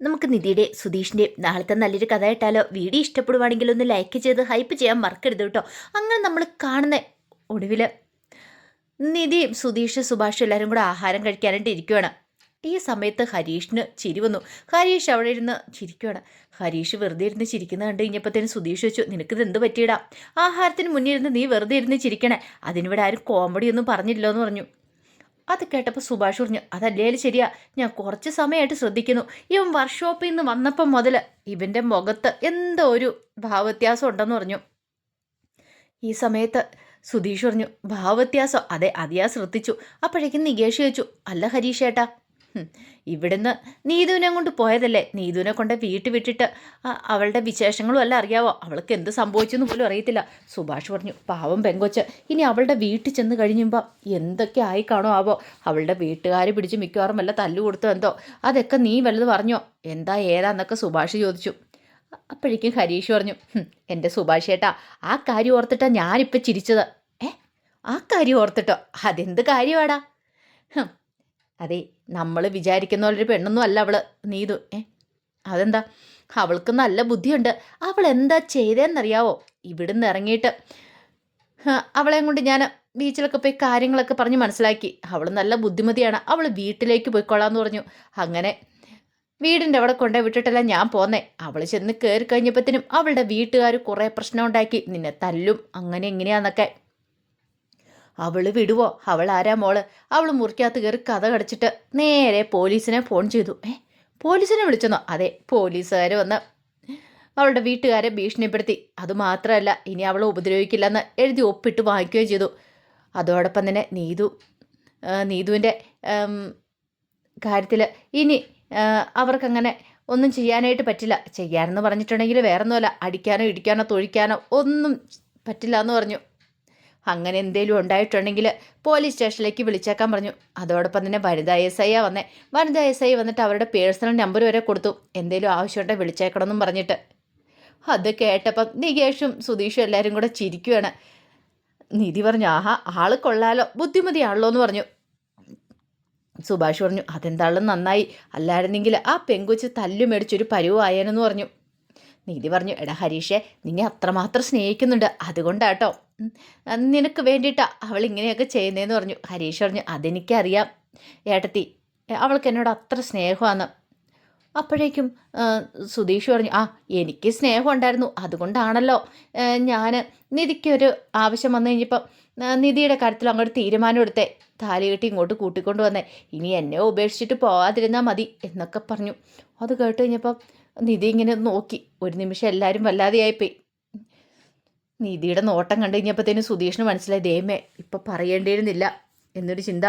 നമുക്ക് നിധിയുടെ സുധീഷിൻ്റെയും നാളത്തെ നല്ലൊരു കഥ കേട്ടാലോ? വീഡിയോ ഇഷ്ടപ്പെടുവാണെങ്കിൽ ഒന്ന് ലൈക്ക് ചെയ്ത് ഹൈപ്പ് ചെയ്യാൻ മറക്കരുത് കേട്ടോ. അങ്ങനെ നമ്മൾ കാണുന്ന ഒടുവിൽ നിധിയും സുധീഷ് സുഭാഷും എല്ലാവരും കൂടെ ആഹാരം കഴിക്കാനായിട്ട് ഇരിക്കുവാണ്. ഈ സമയത്ത് ഹരീഷിന് ചിരി വന്നു. ഹരീഷ് അവിടെ ഇരുന്ന് ചിരിക്കുവാണ്. ഹരീഷ് വെറുതെ ഇരുന്ന് ചിരിക്കുന്നത് കണ്ടു കഴിഞ്ഞപ്പോഴത്തേനും സുധീഷ് വെച്ചു, നിനക്കിത് എന്ത് പറ്റിയിടാ? ആഹാരത്തിന് മുന്നിൽ ഇരുന്ന് നീ വെറുതെ ഇരുന്ന് ചിരിക്കണേ, അതിനിവിടെ ആരും കോമഡി ഒന്നും പറഞ്ഞില്ലോ എന്ന് പറഞ്ഞു. അത് കേട്ടപ്പോൾ സുഭാഷ് പറഞ്ഞു, അതല്ലേലും ശരിയാ, ഞാൻ കുറച്ച് സമയമായിട്ട് ശ്രദ്ധിക്കുന്നു. ഇവൻ വർക്ക്ഷോപ്പിൽ നിന്ന് വന്നപ്പം മുതൽ ഇവൻ്റെ മുഖത്ത് എന്തോ ഒരു ഭാവവ്യത്യാസം ഉണ്ടെന്ന് പറഞ്ഞു. ഈ സമയത്ത് സുധീഷ് പറഞ്ഞു, ഭാവവ്യത്യാസം? അതെ, അത് ഞാൻ ശ്രദ്ധിച്ചു. അപ്പോഴേക്കും നികേഷ് ചോദിച്ചു, അല്ല ഹരീഷ് ഏട്ടാ, ഇവിടുന്ന് നീതുവിനെ കൊണ്ട് പോയതല്ലേ? നീതുവിനെ കൊണ്ട് വീട്ടിൽ വിട്ടിട്ട് അവളുടെ വിശേഷങ്ങളും എല്ലാം അറിയാവോ? അവൾക്ക് എന്ത് സംഭവിച്ചെന്ന് പോലും അറിയത്തില്ല. സുഭാഷ് പറഞ്ഞു, പാവം പെങ്കൊച്ച്, ഇനി അവളുടെ വീട്ടിൽ ചെന്ന് കഴിയുമ്പോൾ എന്തൊക്കെ ആയി കാണോ ആവോ? അവളുടെ വീട്ടുകാർ പിടിച്ച് മിക്കവാറും വല്ല തല്ലു കൊടുത്തോ എന്തോ. അതൊക്കെ നീ വല്ലത് പറഞ്ഞോ? എന്താ ഏതാന്നൊക്കെ സുഭാഷ് ചോദിച്ചു. അപ്പോഴേക്കും ഹരീഷ് പറഞ്ഞു, എൻ്റെ സുഭാഷ് ഏട്ടാ, ആ കാര്യം ഓർത്തിട്ടാണ് ഞാനിപ്പോൾ ചിരിച്ചത്. ആ കാര്യം ഓർത്തിട്ടോ? അതെന്ത് കാര്യമാടാ? അതെ, നമ്മൾ വിചാരിക്കുന്ന പോലൊരു പെണ്ണൊന്നും അല്ല അവള് നീതു. അതെന്താ? അവൾക്ക് നല്ല ബുദ്ധിയുണ്ട്. അവൾ എന്താ ചെയ്തതെന്നറിയാവോ? ഇവിടുന്ന് ഇറങ്ങിയിട്ട് അവളെയും കൊണ്ട് ഞാൻ ബീച്ചിലൊക്കെ പോയി കാര്യങ്ങളൊക്കെ പറഞ്ഞ് മനസ്സിലാക്കി. അവൾ നല്ല ബുദ്ധിമതിയാണ്. അവൾ വീട്ടിലേക്ക് പോയിക്കൊള്ളാമെന്ന് പറഞ്ഞു. അങ്ങനെ വീടിൻ്റെ അവിടെ കൊണ്ടുപോയി വിട്ടിട്ടല്ല ഞാൻ പോന്നേ. അവൾ ചെന്ന് കയറി കഴിഞ്ഞപ്പോഴത്തേനും അവളുടെ വീട്ടുകാർ കുറേ പ്രശ്നം ഉണ്ടാക്കി, നിന്നെ തല്ലും അങ്ങനെ എങ്ങനെയാന്നൊക്കെ. അവൾ വിടുവോ? അവൾ ആരാ മോള്? അവൾ മുറിക്കകത്ത് കയറി കഥ കടച്ചിട്ട് നേരെ പോലീസിനെ ഫോൺ ചെയ്തു. പോലീസിനെ വിളിച്ചെന്നോ? അതെ, പോലീസുകാർ വന്ന് അവളുടെ വീട്ടുകാരെ ഭീഷണിപ്പെടുത്തി. അതുമാത്രമല്ല, ഇനി അവളെ ഉപദ്രവിക്കില്ലെന്ന് എഴുതി ഒപ്പിട്ട് വാങ്ങിക്കുകയും ചെയ്തു. അതോടൊപ്പം തന്നെ നീതുവിൻ്റെ കാര്യത്തിൽ ഇനി അവർക്കങ്ങനെ ഒന്നും ചെയ്യാനായിട്ട് പറ്റില്ല. ചെയ്യാനെന്ന് പറഞ്ഞിട്ടുണ്ടെങ്കിൽ വേറൊന്നുമല്ല, അടിക്കാനോ ഇടിക്കാനോ തൊഴിക്കാനോ ഒന്നും പറ്റില്ല എന്ന് പറഞ്ഞു. അങ്ങനെ എന്തെങ്കിലും ഉണ്ടായിട്ടുണ്ടെങ്കിൽ പോലീസ് സ്റ്റേഷനിലേക്ക് വിളിച്ചേക്കാൻ പറഞ്ഞു. അതോടൊപ്പം തന്നെ വനിതാ SI വന്നേ. വനിതാ SI വന്നിട്ട് അവരുടെ പേഴ്സണൽ നമ്പർ വരെ കൊടുത്തു, എന്തെങ്കിലും ആവശ്യമുണ്ടെങ്കിൽ വിളിച്ചേക്കണമെന്നും പറഞ്ഞിട്ട്. അത് കേട്ടപ്പം നികേഷും സുധീഷും എല്ലാവരും കൂടെ ചിരിക്കുകയാണ്. നിധി പറഞ്ഞു, ആഹാ, ആള് കൊള്ളാലോ, ബുദ്ധിമതിയാണല്ലോ എന്ന് പറഞ്ഞു. സുഭാഷ് പറഞ്ഞു, അതെന്താളും നന്നായി, അല്ലായിരുന്നെങ്കിൽ ആ പെങ്കൊച്ച് തല്ലു മേടിച്ചൊരു പരുവായേനെന്ന് പറഞ്ഞു. നീതി പറഞ്ഞു, എടാ ഹരീഷേ, നിന്നെ അത്രമാത്രം സ്നേഹിക്കുന്നുണ്ട്, അതുകൊണ്ടാട്ടോ നിനക്ക് വേണ്ടിയിട്ടാ അവൾ ഇങ്ങനെയൊക്കെ ചെയ്യുന്നതെന്ന് പറഞ്ഞു. ഹരീഷ് പറഞ്ഞു, അതെനിക്കറിയാം ഏട്ടത്തി, അവൾക്ക് എന്നോട് അത്ര സ്നേഹമാണ്. അപ്പോഴേക്കും സുധീഷ് പറഞ്ഞു, എനിക്ക് സ്നേഹം ഉണ്ടായിരുന്നു, അതുകൊണ്ടാണല്ലോ ഞാൻ നിധിക്കൊരു ആവശ്യം വന്നു കഴിഞ്ഞപ്പം നിധിയുടെ കാര്യത്തിൽ അങ്ങോട്ട് തീരുമാനം എടുത്തേ, താലി കെട്ടി ഇങ്ങോട്ട് കൂട്ടിക്കൊണ്ട് വന്നേ, ഇനി എന്നെ ഉപേക്ഷിച്ചിട്ട് പോകാതിരുന്നാൽ മതി എന്നൊക്കെ പറഞ്ഞു. അത് കേട്ട് കഴിഞ്ഞപ്പം നിധി ഇങ്ങനെ നോക്കി. ഒരു നിമിഷം എല്ലാവരും വല്ലാതെയായിപ്പോയി. നിധിയുടെ നോട്ടം കണ്ടു കഴിഞ്ഞപ്പോഴത്തേനും സുധീഷിന് മനസ്സിലായി, ദൈവമേ, ഇപ്പം പറയേണ്ടിയിരുന്നില്ല എന്നൊരു ചിന്ത.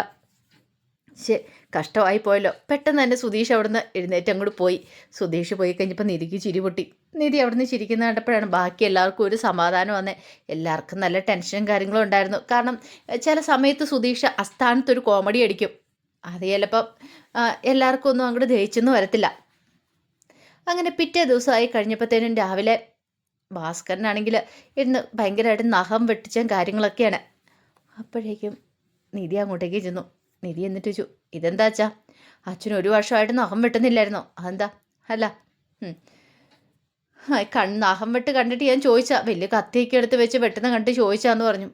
കഷ്ടമായി പോയല്ലോ. പെട്ടെന്ന് തന്നെ സുധീഷ് അവിടുന്ന് എഴുന്നേറ്റ് അങ്ങോട്ട് പോയി. സുധീഷ് പോയി കഴിഞ്ഞപ്പോൾ നിധിക്ക് ചിരി പൊട്ടി. നിധി അവിടുന്ന് ചിരിക്കുന്ന കണ്ടപ്പോഴാണ് ബാക്കി എല്ലാവർക്കും ഒരു സമാധാനം വന്നേ. എല്ലാവർക്കും നല്ല ടെൻഷനും കാര്യങ്ങളും ഉണ്ടായിരുന്നു. കാരണം ചില സമയത്ത് സുധീഷ് അസ്ഥാനത്തൊരു കോമഡി അടിക്കും. അത് ചിലപ്പം എല്ലാവർക്കും ഒന്നും അങ്ങോട്ട് ദഹിച്ചൊന്നും വരത്തില്ല. അങ്ങനെ പിറ്റേ ദിവസമായി കഴിഞ്ഞപ്പോഴത്തേനും രാവിലെ ഭാസ്കരനാണെങ്കിൽ ഇരുന്ന് ഭയങ്കരമായിട്ട് നഖം വെട്ടിച്ചും കാര്യങ്ങളൊക്കെയാണ്. അപ്പോഴേക്കും നിധി അങ്ങോട്ടേക്ക് ചെന്നു. നിധി എന്നിട്ട് ചോദിച്ചു, ഇതെന്താ അച്ഛാ? അച്ഛന് ഒരു വർഷമായിട്ട് നഖം വെട്ടുന്നില്ലായിരുന്നോ? അതെന്താ? അല്ല, നഖം വെട്ട് കണ്ടിട്ട് ഞാൻ ചോദിച്ചാ, വലിയ കത്തിയൊക്കെ എടുത്ത് വെച്ച് വെട്ടുന്ന കണ്ടിട്ട് ചോദിച്ചാന്ന് പറഞ്ഞു.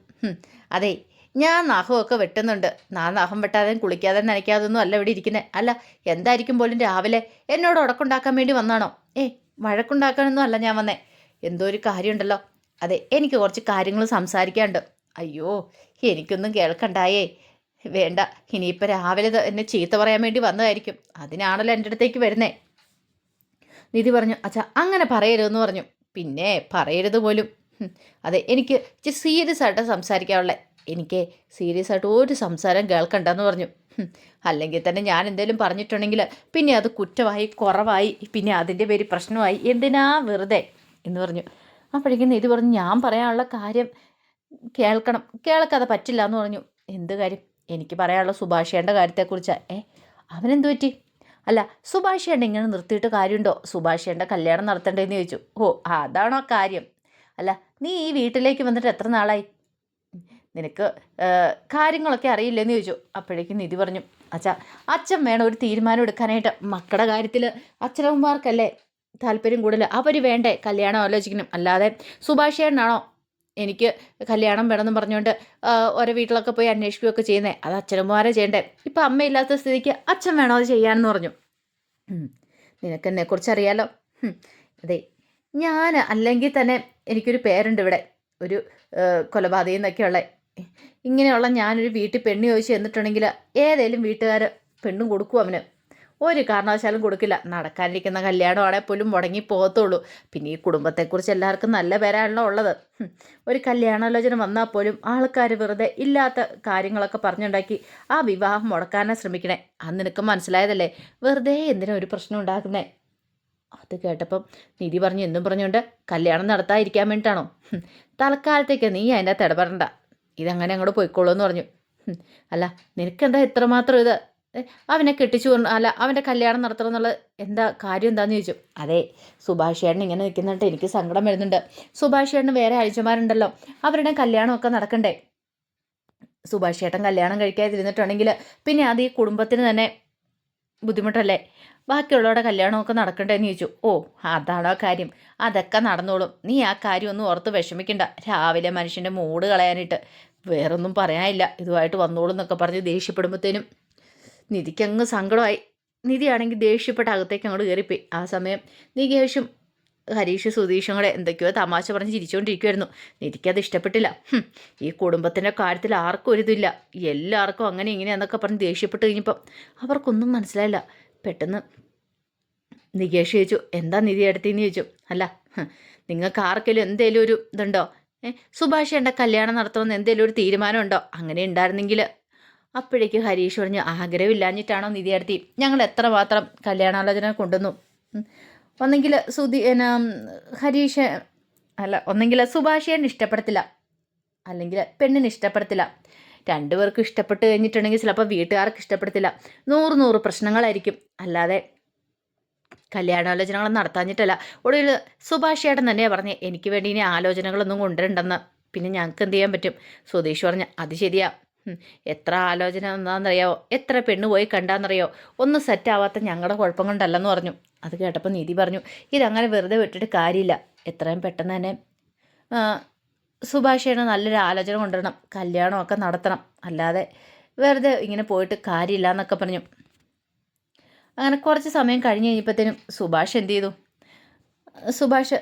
അതെ, ഞാൻ നഖമൊക്കെ വെട്ടുന്നുണ്ട്. ഞാൻ നഖം വെട്ടാതെ കുളിക്കാതെ നനയ്ക്കാതൊന്നും അല്ല ഇവിടെ ഇരിക്കുന്നത്. അല്ല, എന്തായിരിക്കും പോലും രാവിലെ എന്നോട് ഉടക്കുണ്ടാക്കാൻ വേണ്ടി വന്നാണോ? വഴക്കുണ്ടാക്കാനൊന്നും അല്ല ഞാൻ വന്നേ. എന്തോ ഒരു കാര്യമുണ്ടല്ലോ. അതെ, എനിക്ക് കുറച്ച് കാര്യങ്ങൾ സംസാരിക്കാനുണ്ട്. അയ്യോ, എനിക്കൊന്നും കേൾക്കണ്ടായേ. വേണ്ട, ഇനിയിപ്പോൾ രാവിലെ എന്നെ ചീത്ത പറയാൻ വേണ്ടി വന്നതായിരിക്കും, അതിനാണല്ലോ എൻ്റെ അടുത്തേക്ക് വരുന്നേ. നിധി പറഞ്ഞു, അച്ഛാ അങ്ങനെ പറയരുതെന്ന് പറഞ്ഞു. പിന്നെ പറയരുത് പോലും. അതെ, എനിക്ക് ഇച്ചിരി സീരിയസ് ആയിട്ട് സംസാരിക്കാനുള്ള, എനിക്ക് സീരിയസ് ആയിട്ട് ഒരു സംസാരം കേൾക്കണ്ടെന്ന് പറഞ്ഞു. അല്ലെങ്കിൽ തന്നെ ഞാൻ എന്തെങ്കിലും പറഞ്ഞിട്ടുണ്ടെങ്കിൽ പിന്നെ അത് കുറ്റമായി, കുറവായി, പിന്നെ അതിൻ്റെ പേര് പ്രശ്നമായി, എന്തിനാ വെറുതെ എന്ന് പറഞ്ഞു. അപ്പോഴേക്കും നിധി പറഞ്ഞു, ഞാൻ പറയാനുള്ള കാര്യം കേൾക്കണം, കേൾക്കാതെ പറ്റില്ല എന്ന് പറഞ്ഞു. എന്ത് കാര്യം? എനിക്ക് പറയാനുള്ള സുഭാഷേൻ്റെ കാര്യത്തെക്കുറിച്ചാണ്. അവനെന്തു പറ്റി? അല്ല, സുഭാഷേണ്ട ഇങ്ങനെ നിർത്തിയിട്ട് കാര്യമുണ്ടോ? സുഭാഷേണ്ട കല്യാണം നടത്തണ്ടേന്ന് ചോദിച്ചു. അതാണോ കാര്യം? അല്ല, നീ ഈ വീട്ടിലേക്ക് വന്നിട്ട് എത്ര നാളായി? നിനക്ക് കാര്യങ്ങളൊക്കെ അറിയില്ലെന്ന് ചോദിച്ചു. അപ്പോഴേക്കും നിധി പറഞ്ഞു, അച്ഛാ, അച്ഛൻ വേണം ഒരു തീരുമാനം എടുക്കാനായിട്ട്. മക്കളുടെ കാര്യത്തിൽ അച്ഛനമ്മമാർക്കല്ലേ താല്പര്യം കൂടുതൽ. അവർ വേണ്ടേ കല്യാണം ആലോചിക്കണം. അല്ലാതെ സുഭാഷ് ചേട്ടനാണോ എനിക്ക് കല്യാണം വേണമെന്ന് പറഞ്ഞുകൊണ്ട് ഓരോ വീട്ടിലൊക്കെ പോയി അന്വേഷിക്കുകയൊക്കെ ചെയ്യുന്നത്? അത് അച്ഛനമ്മമാരെ ചെയ്യണ്ടേ. ഇപ്പം അമ്മയില്ലാത്ത സ്ഥിതിക്ക് അച്ഛൻ വേണോ അത് ചെയ്യാനെന്ന് പറഞ്ഞു. നിനക്ക് എന്നെക്കുറിച്ച് അറിയാലോ. അതെ, ഞാൻ അല്ലെങ്കിൽ തന്നെ എനിക്കൊരു പേരുണ്ട് ഇവിടെ, ഒരു കൊലപാതകം എന്നൊക്കെയുള്ള. ഇങ്ങനെയുള്ള ഞാനൊരു വീട്ടിൽ പെണ്ണ് ചോദിച്ച് എന്നിട്ടുണ്ടെങ്കിൽ ഏതേലും വീട്ടുകാർ പെണ്ണും കൊടുക്കും അവന്. ഒരു കാരണവശാലും കൊടുക്കില്ല. നടക്കാനിരിക്കുന്ന കല്യാണമാണെങ്കിൽ പോലും മുടങ്ങി പോകത്തുള്ളൂ. പിന്നെ ഈ കുടുംബത്തെക്കുറിച്ച് എല്ലാവർക്കും നല്ല പേരാണല്ലോ ഉള്ളത്. ഒരു കല്യാണാലോചന വന്നാൽ പോലും ആൾക്കാർ വെറുതെ ഇല്ലാത്ത കാര്യങ്ങളൊക്കെ പറഞ്ഞുണ്ടാക്കി ആ വിവാഹം മുടക്കാനാണ് ശ്രമിക്കണേ. അന്ന് നിനക്ക് മനസ്സിലായതല്ലേ? വെറുതെ എന്തിനാ ഒരു പ്രശ്നം ഉണ്ടാക്കുന്നേ? അത് കേട്ടപ്പം നിധി പറഞ്ഞു, എന്തും പറഞ്ഞുകൊണ്ട് കല്യാണം നടത്താതിരിക്കാൻ വേണ്ടിയിട്ടാണോ? തൽക്കാലത്തേക്ക് നീ അതിൻ്റെ അകത്ത് ഇടപെടണ്ട, ഇതങ്ങനെ അങ്ങോട്ട് പോയിക്കോളൂ എന്ന് പറഞ്ഞു. അല്ല, നിനക്കെന്താ ഇത്രമാത്രം ഇത്? അവനെ കെട്ടിച്ചു അല്ല അവൻ്റെ കല്യാണം നടത്തണം എന്നുള്ളത് എന്താ കാര്യം എന്താണെന്ന് ചോദിച്ചു. അതെ, സുഭാഷ് ചേട്ടൻ ഇങ്ങനെ നിൽക്കുന്നിട്ട് എനിക്ക് സങ്കടം വരുന്നുണ്ട്. സുഭാഷ് ചേട്ടന് വേറെ അഴിച്ചമാരുണ്ടല്ലോ, അവരുടെ കല്യാണമൊക്കെ നടക്കണ്ടേ? സുഭാഷ് ചേട്ടൻ കല്യാണം കഴിക്കാതിരുന്നിട്ടുണ്ടെങ്കിൽ പിന്നെ അത് ഈ കുടുംബത്തിന് തന്നെ ബുദ്ധിമുട്ടല്ലേ? ബാക്കിയുള്ളവരുടെ കല്യാണമൊക്കെ നടക്കണ്ടേന്ന് ചോദിച്ചു. ഓ, അതാണോ കാര്യം? അതൊക്കെ നടന്നോളും, നീ ആ കാര്യം ഒന്നും ഓർത്ത് വിഷമിക്കണ്ട. രാവിലെ മനുഷ്യൻ്റെ മൂഡ് കളയാനായിട്ട് വേറൊന്നും പറയാനില്ല, ഇതുമായിട്ട് വന്നോളും എന്നൊക്കെ പറഞ്ഞ് ദേഷ്യപ്പെടുമ്പോഴത്തേനും നിധിക്കങ്ങ് സങ്കടമായി. നിധിയാണെങ്കിൽ ദേഷ്യപ്പെട്ട അകത്തേക്ക് അങ്ങോട്ട് കയറിപ്പോയി. ആ സമയം നികേഷും ഹരീഷ് സുധീഷും കൂടെ എന്തൊക്കെയോ തമാശ പറഞ്ഞ് ചിരിച്ചുകൊണ്ടിരിക്കുമായിരുന്നു. നിധിക്കത് ഇഷ്ടപ്പെട്ടില്ല. ഈ കുടുംബത്തിൻ്റെ കാര്യത്തിൽ ആർക്കും ഒരിതില്ല, എല്ലാവർക്കും അങ്ങനെ ഇങ്ങനെയാന്നൊക്കെ പറഞ്ഞ് ദേഷ്യപ്പെട്ട് കഴിഞ്ഞപ്പം അവർക്കൊന്നും മനസ്സിലായില്ല. പെട്ടെന്ന് നികേഷ് ചോദിച്ചു, എന്താ നിധി എടുത്തിന്ന് ചോദിച്ചു. അല്ല, നിങ്ങൾക്ക് ആർക്കെങ്കിലും എന്തേലും ഒരു ഇതുണ്ടോ? സുഭാഷ് എൻ്റെ കല്യാണം നടത്തണമെന്ന് എന്തേലും ഒരു തീരുമാനമുണ്ടോ? അങ്ങനെ ഉണ്ടായിരുന്നെങ്കിൽ. അപ്പോഴേക്ക് ഹരീഷ് പറഞ്ഞു, ആഗ്രഹമില്ലാഞ്ഞിട്ടാണോ നിധി എടുത്തി? ഞങ്ങൾ എത്രമാത്രം കല്യാണാലോചന കൊണ്ടുവന്നു. ഒന്നെങ്കിൽ ഹരീഷ് അല്ല, ഒന്നെങ്കിൽ സുഭാഷേനെ ഇഷ്ടപ്പെടത്തില്ല, അല്ലെങ്കിൽ പെണ്ണിന് ഇഷ്ടപ്പെടത്തില്ല. രണ്ടുപേർക്കും ഇഷ്ടപ്പെട്ട് കഴിഞ്ഞിട്ടുണ്ടെങ്കിൽ ചിലപ്പോൾ വീട്ടുകാർക്ക് ഇഷ്ടപ്പെടത്തില്ല. 100 പ്രശ്നങ്ങളായിരിക്കും. അല്ലാതെ കല്യാണാലോചനകൾ നടത്താഞ്ഞിട്ടല്ല. ഒടുവിൽ സുഭാഷ് ചേട്ടൻ തന്നെയാണ് പറഞ്ഞത്, എനിക്ക് വേണ്ടി ഇനി ആലോചനകളൊന്നും കൊണ്ടുവരണ്ടെന്ന്. പിന്നെ ഞങ്ങൾക്ക് എന്ത് ചെയ്യാൻ പറ്റും? സുധീഷ് പറഞ്ഞു, അത് ശരിയാ. എത്ര ആലോചന എന്താണെന്നറിയാവോ? എത്ര പെണ്ണ് പോയി കണ്ടാന്നറിയോ? ഒന്ന് സെറ്റാവാത്ത ഞങ്ങളുടെ കുഴപ്പം കൊണ്ടല്ലെന്ന് പറഞ്ഞു. അത് കേട്ടപ്പോൾ നിധി പറഞ്ഞു, ഇതങ്ങനെ വെറുതെ വിട്ടിട്ട് കാര്യമില്ല. എത്രയും പെട്ടെന്ന് തന്നെ സുഭാഷേനെ നല്ലൊരു ആലോചന കൊണ്ടുവരണം, കല്യാണമൊക്കെ നടത്തണം. അല്ലാതെ വെറുതെ ഇങ്ങനെ പോയിട്ട് കാര്യമില്ല എന്നൊക്കെ പറഞ്ഞു. അങ്ങനെ കുറച്ച് സമയം കഴിഞ്ഞ് കഴിഞ്ഞപ്പോഴത്തേനും സുഭാഷ് എന്ത് ചെയ്തു? സുഭാഷ്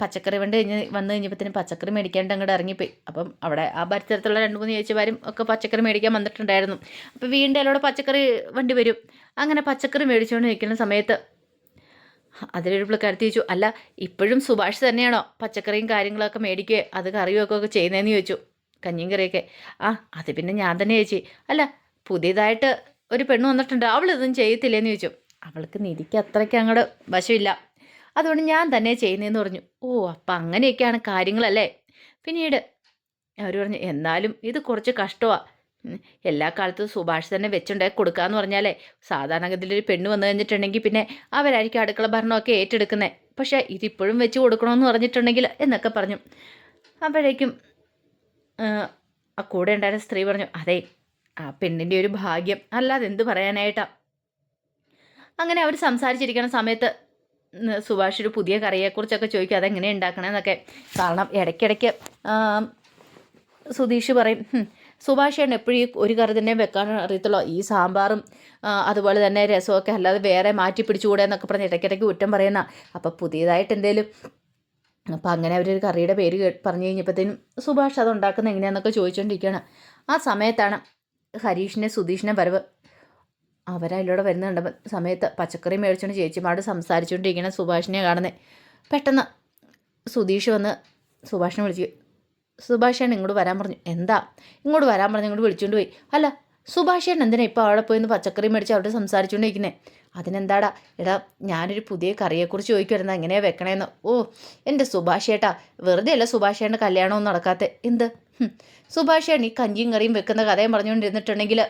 പച്ചക്കറി വണ്ടി വന്നു കഴിഞ്ഞപ്പോഴത്തേനും പച്ചക്കറി മേടിക്കാണ്ട് അങ്ങോട്ട് ഇറങ്ങിപ്പോയി. അപ്പം അവിടെ ആ പരിസരത്തുള്ള 2-3 ചേച്ചിമാരും ഒക്കെ പച്ചക്കറി മേടിക്കാൻ വന്നിട്ടുണ്ടായിരുന്നു. അപ്പോൾ വീണ്ടും അതിലൂടെ പച്ചക്കറി വണ്ടി വരും. അങ്ങനെ പച്ചക്കറി മേടിച്ചുകൊണ്ട് നിൽക്കുന്ന സമയത്ത് അതിലൊരു പുള്ളിക്കാരത്തി ചോദിച്ചു, അല്ല, ഇപ്പോഴും സുഭാഷ് തന്നെയാണോ പച്ചക്കറിയും കാര്യങ്ങളൊക്കെ മേടിക്കുകയോ അത് കറി വെക്കുകയൊക്കെ ചെയ്യുന്നതെന്ന് ചോദിച്ചു. കഞ്ഞിയും കറിയൊക്കെ. ആ, അത് പിന്നെ ഞാൻ തന്നെ ചേച്ചി. അല്ല, പുതിയതായിട്ട് ഒരു പെണ്ണ് വന്നിട്ടുണ്ട്, അവളിതൊന്നും ചെയ്യത്തില്ലേന്ന് ചോദിച്ചു. അവൾക്ക് നിധിക്ക് അത്രയ്ക്ക് അങ്ങോട്ട് വശമില്ല, അതുകൊണ്ട് ഞാൻ തന്നെ ചെയ്യുന്നതെന്ന് പറഞ്ഞു. ഓ, അപ്പം അങ്ങനെയൊക്കെയാണ് കാര്യങ്ങളല്ലേ? പിന്നീട് അവർ പറഞ്ഞു, എന്നാലും ഇത് കുറച്ച് കഷ്ടമാണ്. എല്ലാ കാലത്തും സുഭാഷ് തന്നെ വെച്ചുണ്ടാക്കി കൊടുക്കാന്ന് പറഞ്ഞാലേ, സാധാരണഗതിയിലൊരു പെണ്ണ് വന്നു കഴിഞ്ഞിട്ടുണ്ടെങ്കിൽ പിന്നെ അവരായിരിക്കും അടുക്കള ഭരണമൊക്കെ ഏറ്റെടുക്കുന്നത്. പക്ഷേ ഇതിപ്പോഴും വെച്ച് കൊടുക്കണമെന്ന് പറഞ്ഞിട്ടുണ്ടെങ്കിൽ എന്നൊക്കെ പറഞ്ഞു. അപ്പോഴേക്കും ആ കൂടെ ഉണ്ടായിരുന്ന സ്ത്രീ പറഞ്ഞു, അതെ, ആ പെണ്ണിൻ്റെ ഒരു ഭാഗ്യം, അല്ലാതെ എന്ത് പറയാനായിട്ടാ. അങ്ങനെ അവർ സംസാരിച്ചിരിക്കുന്ന സമയത്ത് സുഭാഷ് ഒരു പുതിയ കറിയെക്കുറിച്ചൊക്കെ ചോദിക്കും, അതെങ്ങനെ ഉണ്ടാക്കണമെന്നൊക്കെ. കാരണം ഇടയ്ക്കിടയ്ക്ക് സുധീഷ് പറയും, സുഭാഷേണ് എപ്പോഴും ഒരു കറി തന്നെ വെക്കാൻ അറിയത്തുള്ളൂ, ഈ സാമ്പാറും അതുപോലെ തന്നെ രസമൊക്കെ അല്ലാതെ വേറെ മാറ്റി പിടിച്ചുകൂടെ എന്നൊക്കെ പറഞ്ഞ് ഇടയ്ക്കിടയ്ക്ക് കുറ്റം പറയുന്ന. അപ്പോൾ പുതിയതായിട്ട് എന്തേലും, അപ്പോൾ അങ്ങനെ അവരൊരു കറിയുടെ പേര് പറഞ്ഞു കഴിഞ്ഞപ്പോഴത്തേനും സുഭാഷ് അത് ഉണ്ടാക്കുന്നത് എങ്ങനെയാണെന്നൊക്കെ ചോദിച്ചുകൊണ്ടിരിക്കുകയാണ്. ആ സമയത്താണ് ഹരീഷിനെ സുധീഷിനെ വരവ്. അവരതിലൂടെ വരുന്നുണ്ട് സമയത്ത് പച്ചക്കറി മേടിച്ചുകൊണ്ട് ചേച്ചിമാരോട് സംസാരിച്ചുകൊണ്ടിരിക്കുന്ന സുഭാഷിനെ കാണുന്നത്. പെട്ടെന്ന് സുധീഷ് വന്ന് സുഭാഷിനെ വിളിച്ചു, സുഭാഷേട്ടൻ ഇങ്ങോട്ട് വരാൻ പറഞ്ഞു. എന്താ? ഇങ്ങോട്ട് വരാൻ പറഞ്ഞു, ഇങ്ങോട്ട് വിളിച്ചുകൊണ്ട് പോയി. അല്ല, സുഭാഷേട്ടൻ എന്തിനാ ഇപ്പോൾ അവിടെ പോയിന്ന് പച്ചക്കറി മേടിച്ച് അവിടെ സംസാരിച്ചുകൊണ്ടിരിക്കുന്നത്? അതിനെന്താടാ? എടാ, ഞാനൊരു പുതിയ കറിയെക്കുറിച്ച് ചോദിക്കുമായിരുന്നു, എങ്ങനെയാണ് വെക്കണേന്ന്. ഓ, എൻ്റെ സുഭാഷേട്ടാ, വെറുതെ അല്ല സുഭാഷേട്ടൻ്റെ കല്യാണമൊന്നും നടക്കാത്ത. എന്ത് സുഭാഷേട്ടൻ ഈ കഞ്ചിയും കറിയും വെക്കുന്ന കഥയും പറഞ്ഞുകൊണ്ടിരുന്നിട്ടുണ്ടെങ്കിൽ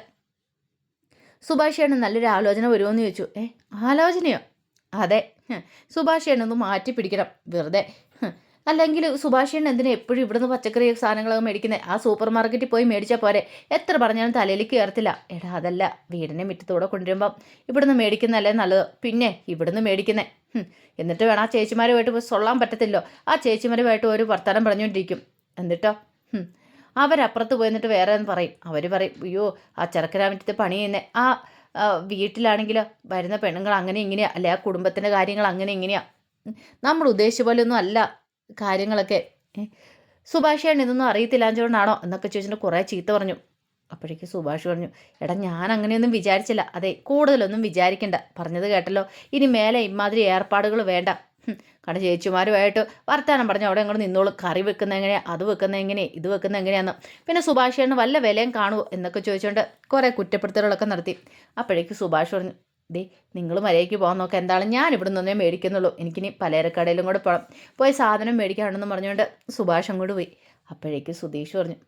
സുഭാഷേട്ടൻ നല്ലൊരു ആലോചന വരുമോയെന്ന് ചോദിച്ചു. ആലോചനയോ? അതെ, സുഭാഷേട്ടനൊന്ന് മാറ്റി പിടിക്കണം. വെറുതെ അല്ലെങ്കിൽ സുഭാഷേണ്ണ എന്തിനാ എപ്പോഴും ഇവിടുന്ന് പച്ചക്കറി സാധനങ്ങളൊക്കെ മേടിക്കുന്നത്? ആ സൂപ്പർ മാർക്കറ്റിൽ പോയി മേടിച്ചാൽ പോരെ. എത്ര പറഞ്ഞാലും തലയിലേക്ക് കയറത്തില്ല. എടാ അതല്ല, വീടിൻ്റെ മുറ്റത്തൂടെ കൊണ്ടുവരുമ്പം ഇവിടുന്ന് മേടിക്കുന്നതല്ലേ നല്ലത്. പിന്നെ ഇവിടുന്ന് മേടിക്കുന്നേ എന്നിട്ട് വേണം ആ ചേച്ചിമാരുമായിട്ട് പോയി സൊള്ളാൻ പറ്റത്തില്ലോ. ആ ചേച്ചിമാരുമായിട്ട് ഒരു വർത്തമാനം പറഞ്ഞുകൊണ്ടിരിക്കും. എന്നിട്ടോ അവരപ്പുറത്ത് പോയി എന്നിട്ട് വേറെ എന്ന് പറയും. അവർ പറയും, അയ്യോ ആ ചെറുക്കരാമറ്റത്തെ പണി ചെയ്യുന്നത് ആ വീട്ടിലാണെങ്കിലോ വരുന്ന പെണ്ണുങ്ങൾ അങ്ങനെ ഇങ്ങനെയാ, അല്ലെ ആ കുടുംബത്തിൻ്റെ കാര്യങ്ങൾ അങ്ങനെ ഇങ്ങനെയാ. നമ്മൾ ഉദ്ദേശിച്ച പോലെ ഒന്നും അല്ല കാര്യങ്ങളൊക്കെ. സുഭാഷേണ് ഇതൊന്നും അറിയത്തില്ലാഞ്ചോണ്ടാണോ എന്നൊക്കെ ചോദിച്ചിട്ട് കുറേ ചീത്ത പറഞ്ഞു. അപ്പോഴേക്ക് സുഭാഷ് പറഞ്ഞു, എടാ ഞാൻ അങ്ങനെയൊന്നും വിചാരിച്ചില്ല. അതെ, കൂടുതലൊന്നും വിചാരിക്കണ്ട. പറഞ്ഞത് കേട്ടല്ലോ. ഇനി മേലെ ഇമാതിരി ഏർപ്പാടുകൾ വേണ്ട. കാരണം ചേച്ചിമാരുമായിട്ട് വർത്താനം പറഞ്ഞു അവിടെ അങ്ങോട്ട് നിന്നോളൂ. കറി വെക്കുന്ന എങ്ങനെയാ, അത് വെക്കുന്ന എങ്ങനെയാ, ഇത് വെക്കുന്ന എങ്ങനെയാന്ന്. പിന്നെ സുഭാഷേണ് വല്ല വിലയും കാണുമോ എന്നൊക്കെ ചോദിച്ചുകൊണ്ട് കുറേ കുറ്റപ്പെടുത്തലുകളൊക്കെ നടത്തി. അപ്പോഴേക്ക് സുഭാഷ് പറഞ്ഞു, ദേ നിങ്ങൾ മര്യാദയ്ക്ക് പോകാൻ നോക്കാം. എന്താണ് ഞാൻ ഇവിടെ നിന്നേ മേടിക്കുന്നുള്ളൂ. എനിക്കിനി പലചരക്കടയിലും കൂടെ പോകണം. പോയി സാധനം മേടിക്കാനുണ്ടെന്ന് പറഞ്ഞുകൊണ്ട് സുഭാഷ് അങ്ങോട്ട് പോയി. അപ്പോഴേക്ക് സുധീഷ് പറഞ്ഞു,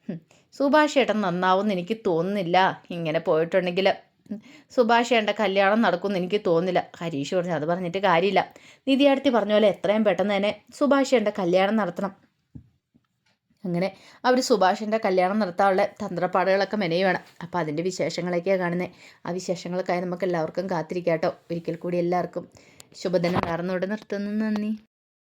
സുഭാഷ് ഏട്ടൻ നന്നാവുമെന്ന് എനിക്ക് തോന്നുന്നില്ല. ഇങ്ങനെ പോയിട്ടുണ്ടെങ്കിൽ സുഭാഷ് ഏട്ടൻ്റെ കല്യാണം നടക്കുമെന്ന് എനിക്ക് തോന്നുന്നില്ല. ഹരീഷ് പറഞ്ഞു, അത് പറഞ്ഞിട്ട് കാര്യമില്ല. നിധിയാടത്തി പറഞ്ഞ പോലെ എത്രയും പെട്ടെന്ന് തന്നെ സുഭാഷ് ഏട്ടൻ്റെ കല്യാണം നടത്തണം. അങ്ങനെ അവർ സുഭാഷിൻ്റെ കല്യാണം നടത്താനുള്ള തന്ത്രപ്പാടുകളൊക്കെ മെനയുവാണ്. അപ്പോൾ അതിൻ്റെ വിശേഷങ്ങളൊക്കെയാണ് കാണുന്നത്. ആ വിശേഷങ്ങൾക്കായി നമുക്ക് എല്ലാവർക്കും കാത്തിരിക്കാം കേട്ടോ. ഒരിക്കൽ കൂടി എല്ലാവർക്കും ശുഭദിനം നേർന്നുകൊണ്ട് നിർത്തുന്നു. നന്ദി.